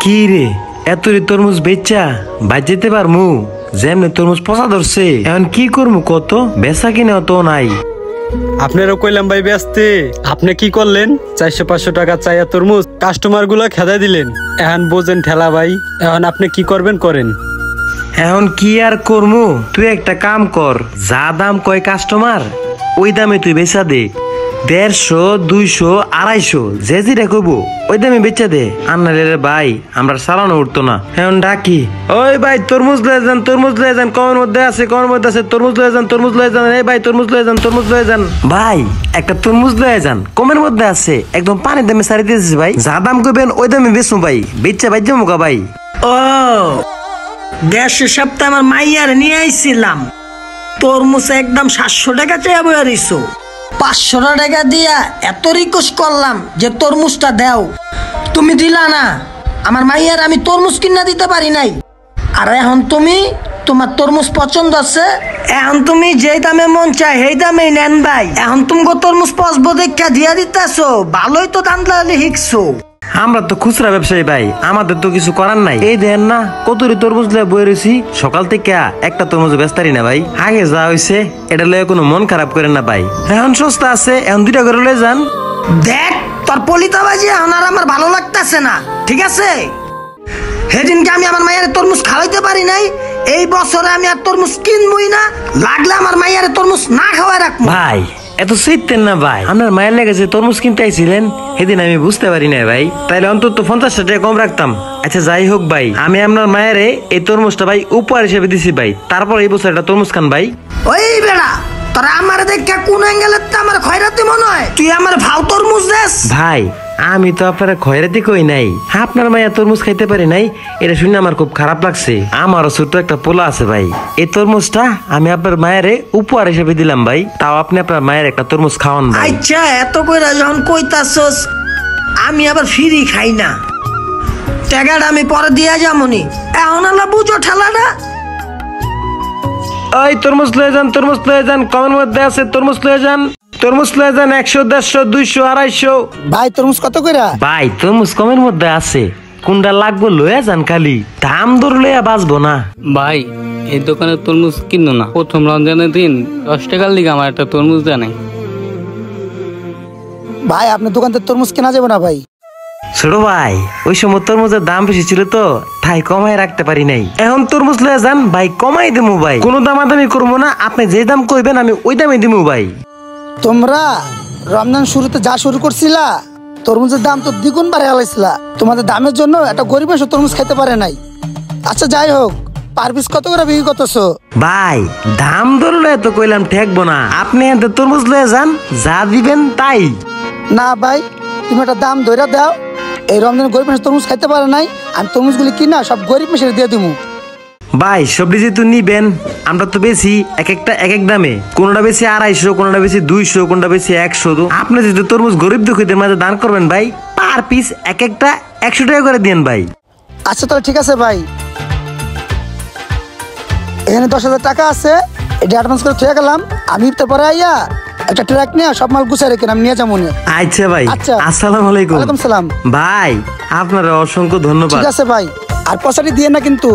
কি রে এত রে তরমুজ বেচা বাজ যেতে পারমু? যেমনি তরমুজ পচা ধরছে, এখন কি করবো কত? বেচা কিনা তো নাই। আপনারও কইলাম ভাই ব্যস্তে, আপনি কি করলেন? 400-500 টাকা চাইয়া তরমুজ কাস্টমার গুলা খেদাই দিলেন। এখন বোঝেন ঠেলা ভাই, এখন আপনি কি করবেন করেন। এখন কি আর করমু? তুই একটা কাম কর, যা দাম কয় কাস্টমার ওই দামে তুই বেচা দে। 150, 200, 250 যে যেটা কইব ওই দামে বেচা দে। আন্নারে রে ভাই আমরা চালানো উঠতো না। এখন ডাকি, ওই ভাই তরমুজ লয়ে যান, তরমুজ লয়ে যান, কমের মধ্যে আছে, কমের মধ্যে আছে, তরমুজ লয়ে যান, তরমুজ লয়ে যান। এই ভাই তরমুজ লয়ে যান, তরমুজ লয়ে যান। ভাই একটা তরমুজ লয়ে যান, কমের মধ্যে আছে, একদম পানির দামে সারি দিয়েছি ভাই। যা দাম কইবেন ওই দামে বেচুন ভাই, বেচা ভাই জমুকা ভাই। ও 1.5 সপ্তাহ আমার মাইয়ার নিয়ে আইছিলাম, তরমুজ একদম 700 টাকা চাইয়া বইয়া দিছো। 500 টাকা দিয়া এত রিকোয়েস্ট করলাম যে তরমুজটা দাও, তুমি দিলা না। আমার মাইয়ার আমি তরমুজ কিনা দিতে পারি নাই। আর এখন তুমি তোমার তরমুজ পছন্দ আছে, এখন তুমি যেই দামে মন চায় সেই দামে নেন ভাই। এখন তুমি তরমুজ পচবো দেখা দিয়া দিতেছো, ভালোই তো দাম শিখছো। আমরা তো খুচরা ব্যবসায়ী ভাই, আমাদের তো কিছু করার নাই। এই দেন না কতরি তরমুজ লয়ে বই রয়েছি, সকাল থেকে একটা তরমুজ বেচতারি না ভাই। আগে যা হয়েছে এটা লয়ে কোনো মন খারাপ করেন না ভাই। এখন সস্তা আছে, এখন 2টা করে লয়ে যান। দেখ তোর পলিতাবাজি এখন আর আমার ভালো লাগতেছে না, ঠিক আছে? সেদিনকে আমি আমার মায়ের তরমুজ খাওয়াইতে পারি নাই, এই বছরে আমি আর তরমুজ কিনবই না। লাগলে আমার মায়ের তরমুজ না খাওয়াই রাখবো। ভাই এত চিনতেন না ভাই, আপনার মায়ের লেগেছে তরমুজ কিনতে আইছিলেন সেদিন আমি বুঝতে পারি না ভাই, তাইলে অন্তত 50 টাকা কম রাখতাম। আচ্ছা যাই হোক ভাই, আমি আপনার মায়ের এই তরমুজটা ভাই উপহার হিসেবে দিছি ভাই, তারপর এই বছর একটা তরমুজ খান ভাই। ওই বেড়া তোরা আমার দেখা কোন অ্যাঙ্গেলে আমার খয়রাতি মনে হয়? তুই আমার ভাও তরমুজ দেস? ভাই আমি তো আপনারা খয়রাতি কই নাই, আপনার মায়া তরমুজ খাইতে পারি নাই এটা শুনে আমার খুব খারাপ লাগছে। আমারও ছোট্ট একটা পোলা আছে ভাই, এই তরমুজটা আমি আপনার মায়ের উপহার হিসেবে দিলাম ভাই, তাও আপনি আপনার মায়ের একটা তরমুজ খাওয়ান ভাই। আচ্ছা এত কইরা যখন কইতাছস, আমি আবার ফ্রি খাই না, টাকাটা আমি পরে দিয়া যামনি। এখন আলা বুঝো ঠেলাটা। ওই তরমুজ লয়ে যান, তরমুজ লয়ে যান, কমের মধ্যে আছে, তরমুজ লয়ে যান, তরমুজ লয়ে যান। 100, 150, 200, 250। ভাই তরমুজ কত কইরা? ভাই তরমুজ কমের মধ্যে আছে, কোনটা লাগবো লয়ে যান, খালি দাম দর লইয়া বাঁচবো না। ভাই এই দোকানে তরমুজ কিনো না, প্রথম রমজানের দিন 10 টাকার লিগে আমার একটা তরমুজ দেয় নাই। ভাই আপনার দোকান থেকে তরমুজ কেনা যাবে না ভাই। ছোট ভাই ওই সময় তরমুজের দাম বেশি ছিল তো তাই কমাই রাখতে পারি নাই। এখন তরমুজ লয়ে যান ভাই, কমাই দিমু ভাই, কোনো দামাদামি করবো না। আপনি যে দাম কইবেন আমি ওই দামে দিমু ভাই। তোমরা রমজান শুরুতে যা শুরু করছিলা, তরমুজের দাম তো দ্বিগুণ বাড়ে আলাইছিলা। তোমাদের দামের জন্য একটা গরিব মানুষ তরমুজ খেতে পারে নাই। আচ্ছা যাই হোক, পার পিস কত করে বিক্রি করতেছো? ভাই দাম ধরলে তো কইলাম ঠেকবো না, আপনি এতে তরমুজ লয়ে যান, যা দিবেন তাই। না ভাই তুমি একটা দাম ধরে দাও, এই রমজানে গরিব মানুষ তরমুজ খাইতে পারে নাই, আমি তরমুজগুলি কিনা সব গরিব মানুষের দিয়ে দিবো। ভাই সবজি যেহেতু নিবেন, আমরা তো বেশি এক একটা এক এক দামে, কোনটা বেশি 250, কোনটা বেশি 200, কোনটা বেশি 100। আপনি যেহেতু তরমুজ গরিব দুঃখীদের মাঝে দান করবেন ভাই, পার পিস এক একটা 100 টাকা করে দেন ভাই। আচ্ছা তাহলে ঠিক আছে ভাই, এখানে 10,000 টাকা আছে, এটা অ্যাডভান্স করে থুয়ে গেলাম। আমি তো পরে আইয়া একটা ট্রাক নিয়ে সব মাল গুছাই রেখে আমি নিয়ে যাবো। আচ্ছা ভাই, আচ্ছা আসসালামু আলাইকুম। ওয়ালাইকুম সালাম। ভাই আপনার অসংখ্য ধন্যবাদ। ঠিক আছে ভাই, আর পয়সাটি দিয়ে না কিন্তু।